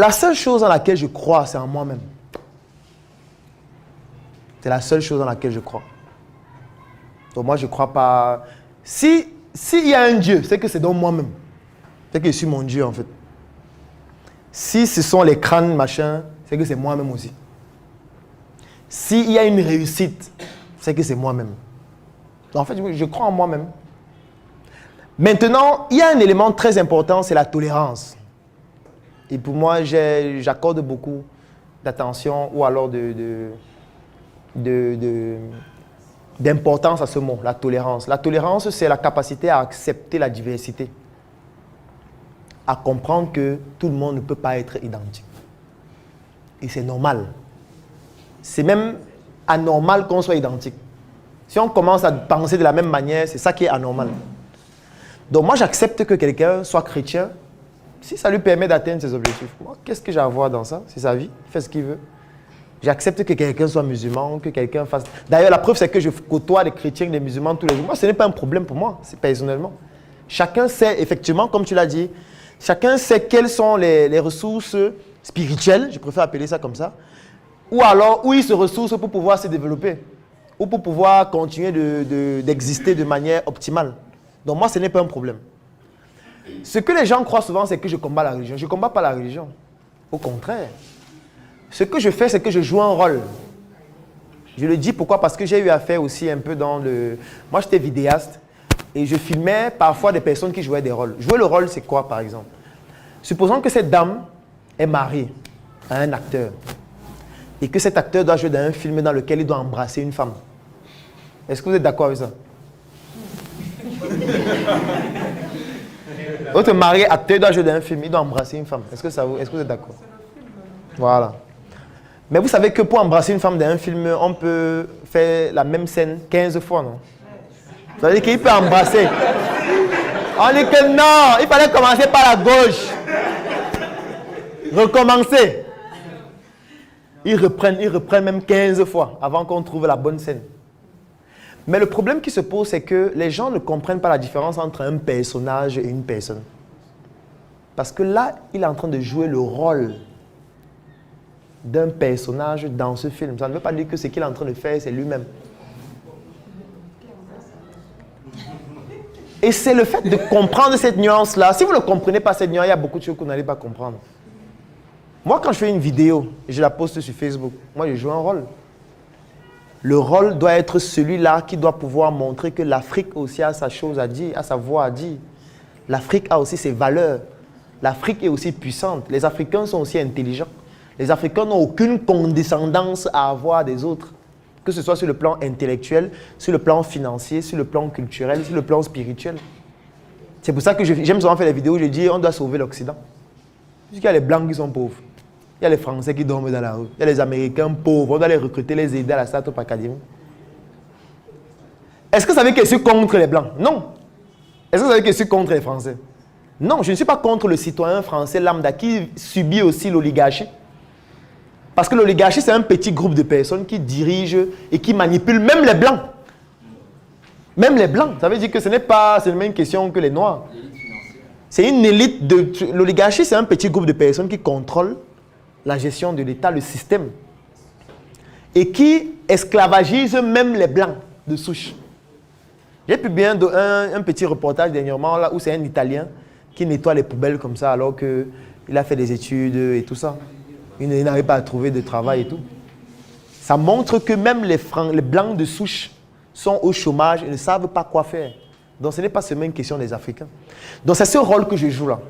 La seule chose en laquelle je crois, c'est en moi-même. C'est la seule chose en laquelle je crois. Donc moi, je ne crois pas... S'il y a un Dieu, c'est que c'est dans moi-même. C'est que je suis mon Dieu, en fait. Si ce sont les crânes, machin, c'est que c'est moi-même aussi. S'il y a une réussite, c'est que c'est moi-même. En fait, je crois en moi-même. Maintenant, il y a un élément très important, c'est la tolérance. Et pour moi, j'accorde beaucoup d'attention ou alors d'importance à ce mot, la tolérance. La tolérance, c'est la capacité à accepter la diversité. À comprendre que tout le monde ne peut pas être identique. Et c'est normal. C'est même anormal qu'on soit identique. Si on commence à penser de la même manière, c'est ça qui est anormal. Donc moi, j'accepte que quelqu'un soit chrétien si ça lui permet d'atteindre ses objectifs. Moi, qu'est-ce que j'ai à voir dans ça? C'est sa vie, il fait ce qu'il veut. J'accepte que quelqu'un soit musulman, que quelqu'un fasse... D'ailleurs, la preuve, c'est que je côtoie des chrétiens et des musulmans tous les jours. Moi, ce n'est pas un problème pour moi, personnellement. Chacun sait, effectivement, comme tu l'as dit, chacun sait quelles sont les ressources spirituelles, je préfère appeler ça comme ça, ou alors où il se ressource pour pouvoir se développer, ou pour pouvoir continuer d'exister de manière optimale. Donc moi, ce n'est pas un problème. Ce que les gens croient souvent, c'est que je combats la religion. Je ne combats pas la religion. Au contraire. Ce que je fais, c'est que je joue un rôle. Je le dis pourquoi? Parce que j'ai eu affaire aussi un peu dans le... Moi, j'étais vidéaste et je filmais parfois des personnes qui jouaient des rôles. Jouer le rôle, c'est quoi, par exemple? Supposons que cette dame est mariée à un acteur et que cet acteur doit jouer dans un film dans lequel il doit embrasser une femme. Est-ce que vous êtes d'accord avec ça? Votre mari acteur doit jouer dans un film, il doit embrasser une femme. Est-ce que vous êtes d'accord? Voilà. Mais vous savez que pour embrasser une femme dans un film, on peut faire la même scène 15 fois, non? Ça veut dire qu'il peut embrasser. On dit que non, il fallait commencer par la gauche. Recommencer. Ils reprennent même 15 fois avant qu'on trouve la bonne scène. Mais le problème qui se pose, c'est que les gens ne comprennent pas la différence entre un personnage et une personne. Parce que là, il est en train de jouer le rôle d'un personnage dans ce film. Ça ne veut pas dire que ce qu'il est en train de faire, c'est lui-même. Et c'est le fait de comprendre cette nuance-là. Si vous ne comprenez pas cette nuance, il y a beaucoup de choses que vous n'allez pas comprendre. Moi, quand je fais une vidéo et je la poste sur Facebook, moi, je joue un rôle. Le rôle doit être celui-là qui doit pouvoir montrer que l'Afrique aussi a sa chose à dire, a sa voix à dire. L'Afrique a aussi ses valeurs. L'Afrique est aussi puissante. Les Africains sont aussi intelligents. Les Africains n'ont aucune condescendance à avoir des autres. Que ce soit sur le plan intellectuel, sur le plan financier, sur le plan culturel, sur le plan spirituel. C'est pour ça que j'aime souvent faire des vidéos où je dis on doit sauver l'Occident. Parce qu'il y a les Blancs qui sont pauvres. Il y a les Français qui dorment dans la rue. Il y a les Américains pauvres. On doit les recruter, les aider à la Start-up Academy. Est-ce que vous savez que je suis contre les Blancs? Non. Est-ce que vous savez que je suis contre les Français? Non, je ne suis pas contre le citoyen français lambda qui subit aussi l'oligarchie. Parce que l'oligarchie, c'est un petit groupe de personnes qui dirigent et qui manipulent même les Blancs. Même les Blancs. Ça veut dire que ce n'est pas seulement une question que les Noirs. C'est une élite de... L'oligarchie, c'est un petit groupe de personnes qui contrôlent la gestion de l'État, le système. Et qui esclavagisent même les Blancs de souche. J'ai publié un petit reportage dernièrement là, où c'est un Italien qui nettoie les poubelles comme ça alors qu'il a fait des études et tout ça. Il n'arrive pas à trouver de travail et tout. Ça montre que même les Blancs de souche sont au chômage et ne savent pas quoi faire. Donc ce n'est pas seulement une question des Africains. Donc c'est ce rôle que je joue là.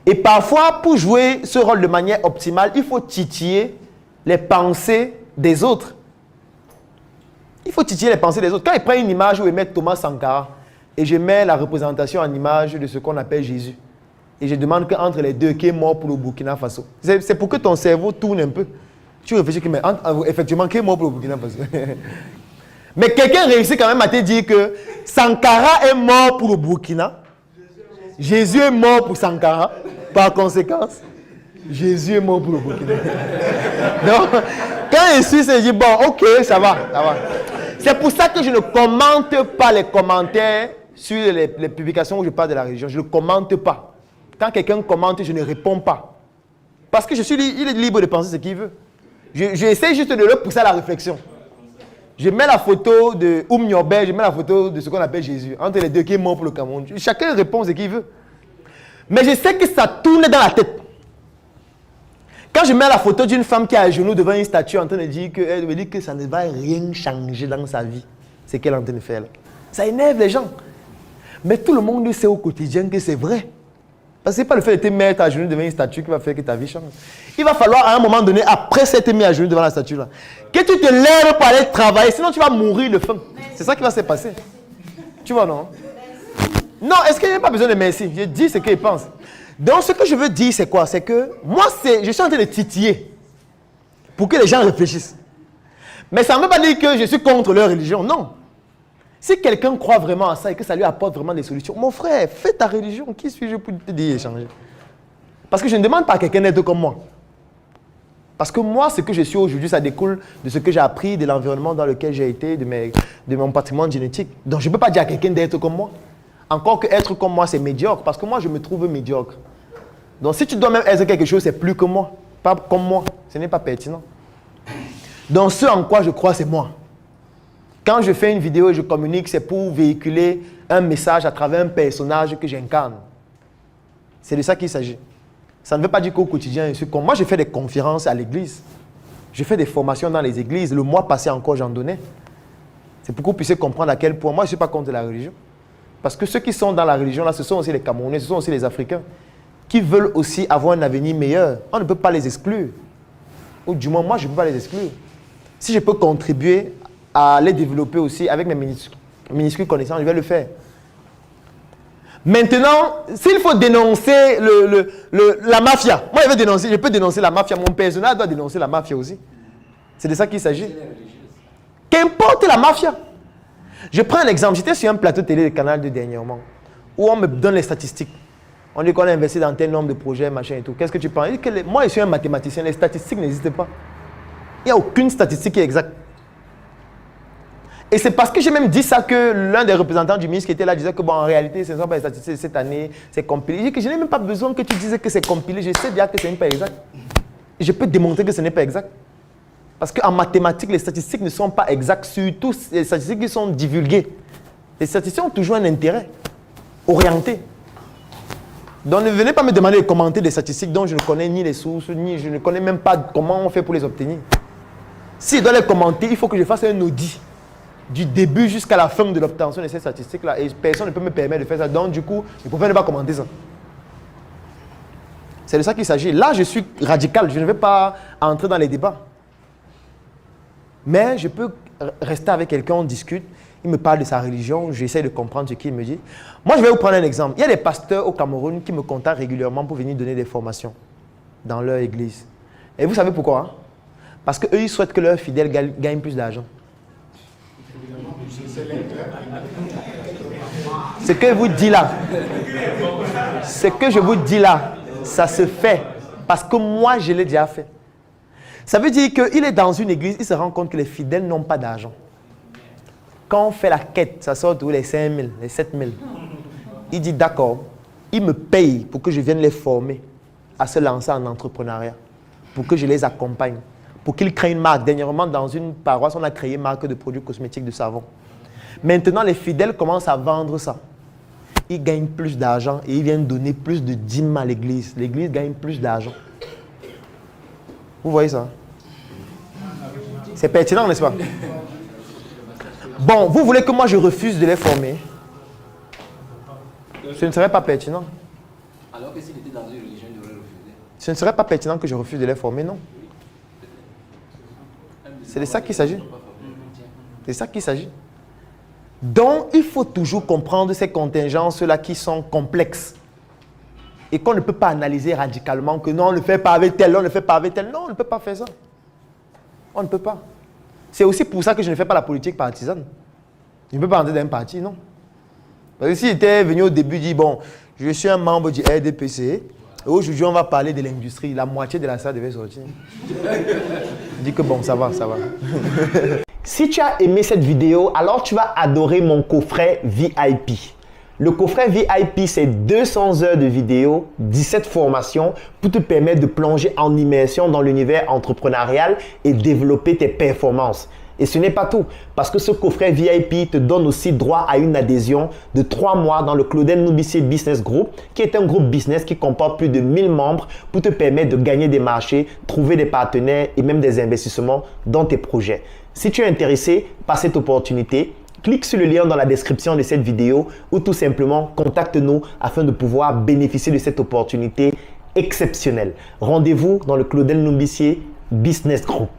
Et parfois, pour jouer ce rôle de manière optimale, il faut titiller les pensées des autres. Il faut titiller les pensées des autres. Quand ils prennent une image où ils mettent Thomas Sankara, et je mets la représentation en image de ce qu'on appelle Jésus, et je demande qu'entre les deux, qui est mort pour le Burkina Faso. C'est pour que ton cerveau tourne un peu. Tu réfléchis que, mais effectivement, qui est mort pour le Burkina Faso? Mais quelqu'un réussit quand même à te dire que Sankara est mort pour le Burkina. Jésus est mort pour Sankara. Par conséquence, Jésus est mort pour le Burkina. Donc, quand je suis, je dis, bon, ok, ça va. C'est pour ça que je ne commente pas les commentaires sur les publications où je parle de la religion. Je ne commente pas. Quand quelqu'un commente, je ne réponds pas. Parce que il est libre de penser ce qu'il veut. J'essaie juste de le pousser à la réflexion. Je mets la photo de Nyobe, je mets la photo de ce qu'on appelle Jésus. Entre les deux qui est mort pour le Cameroun. Chacun répond ce qu'il veut. Mais je sais que ça tourne dans la tête. Quand je mets la photo d'une femme qui est à genoux devant une statue en train de dire qu'elle me dit que ça ne va rien changer dans sa vie. C'est qu'elle est en train de faire là. Ça énerve les gens. Mais tout le monde sait au quotidien que c'est vrai. Parce que ce n'est pas le fait de te mettre à genoux devant une statue qui va faire que ta vie change. Il va falloir à un moment donné, après s'être mis à genoux devant la statue là, que tu te lèves pour aller travailler, sinon tu vas mourir de faim. C'est ça qui va se passer. Tu vois, non? Non, est-ce qu'il n'y a pas besoin de merci? Je dis ce qu'il pense. Donc, ce que je veux dire, c'est quoi? C'est que moi, je suis en train de titiller pour que les gens réfléchissent. Mais ça ne veut pas dire que je suis contre leur religion, non. Si quelqu'un croit vraiment à ça et que ça lui apporte vraiment des solutions, mon frère, fais ta religion. Qui suis-je pour te dire échanger? Parce que je ne demande pas à quelqu'un d'être comme moi. Parce que moi, ce que je suis aujourd'hui, ça découle de ce que j'ai appris, de l'environnement dans lequel j'ai été, de mon patrimoine génétique. Donc, je ne peux pas dire à quelqu'un d'être comme moi. Encore que être comme moi, c'est médiocre. Parce que moi, je me trouve médiocre. Donc, si tu dois même être quelque chose, c'est plus que moi. Pas comme moi. Ce n'est pas pertinent. Donc, ce en quoi je crois, c'est moi. Quand je fais une vidéo et je communique, c'est pour véhiculer un message à travers un personnage que j'incarne. C'est de ça qu'il s'agit. Ça ne veut pas dire qu'au quotidien, je suis comme... Moi, je fais des conférences à l'église. Je fais des formations dans les églises. Le mois passé encore, j'en donnais. C'est pour que vous puissiez comprendre à quel point... Moi, je ne suis pas contre la religion. Parce que ceux qui sont dans la religion, là, ce sont aussi les Camerounais, ce sont aussi les Africains, qui veulent aussi avoir un avenir meilleur. On ne peut pas les exclure. Ou du moins, moi, je ne peux pas les exclure. Si je peux contribuer à les développer aussi avec mes minuscules connaissances, je vais le faire. Maintenant, s'il faut dénoncer la mafia, moi je peux dénoncer la mafia, mon personnage doit dénoncer la mafia aussi. C'est de ça qu'il s'agit. Qu'importe la mafia. Je prends un exemple, j'étais sur un plateau télé de Canal 2 dernièrement, où on me donne les statistiques. On dit qu'on a investi dans tel nombre de projets, machin et tout. Qu'est-ce que tu penses? Moi, je suis un mathématicien, les statistiques n'existent pas. Il n'y a aucune statistique qui est exacte. Et c'est parce que j'ai même dit ça que l'un des représentants du ministre qui était là disait que bon, en réalité, ce ne sont pas les statistiques de cette année, c'est compilé. Je dis que je n'ai même pas besoin que tu dises que c'est compilé, je sais bien que ce n'est pas exact. Et je peux démontrer que ce n'est pas exact. Parce qu'en mathématiques, les statistiques ne sont pas exactes, surtout les statistiques qui sont divulguées. Les statistiques ont toujours un intérêt orienté. Donc ne venez pas me demander de commenter des statistiques dont je ne connais ni les sources, ni je ne connais même pas comment on fait pour les obtenir. Si je dois les commenter, il faut que je fasse un audit. Du début jusqu'à la fin de l'obtention de ces statistiques-là. Et personne ne peut me permettre de faire ça. Donc, du coup, je ne préfère ne pas commenter ça. C'est de ça qu'il s'agit. Là, je suis radical. Je ne vais pas entrer dans les débats. Mais je peux rester avec quelqu'un, on discute. Il me parle de sa religion. J'essaie de comprendre ce qu'il me dit. Moi, je vais vous prendre un exemple. Il y a des pasteurs au Cameroun qui me contactent régulièrement pour venir donner des formations dans leur église. Et vous savez pourquoi? Hein? Parce qu'eux, ils souhaitent que leurs fidèles gagnent plus d'argent. Ce que je vous dis là, ça se fait parce que moi, je l'ai déjà fait. Ça veut dire qu'il est dans une église, il se rend compte que les fidèles n'ont pas d'argent. Quand on fait la quête, ça sort tous les 5 000, les 7 000. Il dit d'accord, il me paye pour que je vienne les former à se lancer en entrepreneuriat, pour que je les accompagne, pour qu'ils créent une marque. Dernièrement, dans une paroisse, on a créé une marque de produits cosmétiques de savon. Maintenant, les fidèles commencent à vendre ça. Ils gagnent plus d'argent et ils viennent donner plus de dîmes à l'église. L'église gagne plus d'argent. Vous voyez ça? C'est pertinent, n'est-ce pas? Bon, vous voulez que moi je refuse de les former? Ce ne serait pas pertinent. Alors que s'il était dans une religion, il devrait refuser. Ce ne serait pas pertinent que je refuse de les former, non. C'est de ça qu'il s'agit. C'est de ça qu'il s'agit. Donc, il faut toujours comprendre ces contingences-là qui sont complexes. Et qu'on ne peut pas analyser radicalement que non, on ne le fait pas avec tel, on ne le fait pas avec tel. Non, on ne peut pas faire ça. On ne peut pas. C'est aussi pour ça que je ne fais pas la politique partisane. Je ne peux pas entrer dans un parti, non. Parce que s'il était venu au début, dit bon, je suis un membre du RDPC, et aujourd'hui on va parler de l'industrie, la moitié de la salle devait sortir. Je dis que bon, ça va, ça va. Si tu as aimé cette vidéo, alors tu vas adorer mon coffret VIP. Le coffret VIP, c'est 200 heures de vidéos, 17 formations pour te permettre de plonger en immersion dans l'univers entrepreneurial et développer tes performances. Et ce n'est pas tout, parce que ce coffret VIP te donne aussi droit à une adhésion de 3 mois dans le Claudel Noubissier Business Group, qui est un groupe business qui comporte plus de 1000 membres pour te permettre de gagner des marchés, trouver des partenaires et même des investissements dans tes projets. Si tu es intéressé par cette opportunité, clique sur le lien dans la description de cette vidéo ou tout simplement contacte-nous afin de pouvoir bénéficier de cette opportunité exceptionnelle. Rendez-vous dans le Claudel Noubissier Business Group.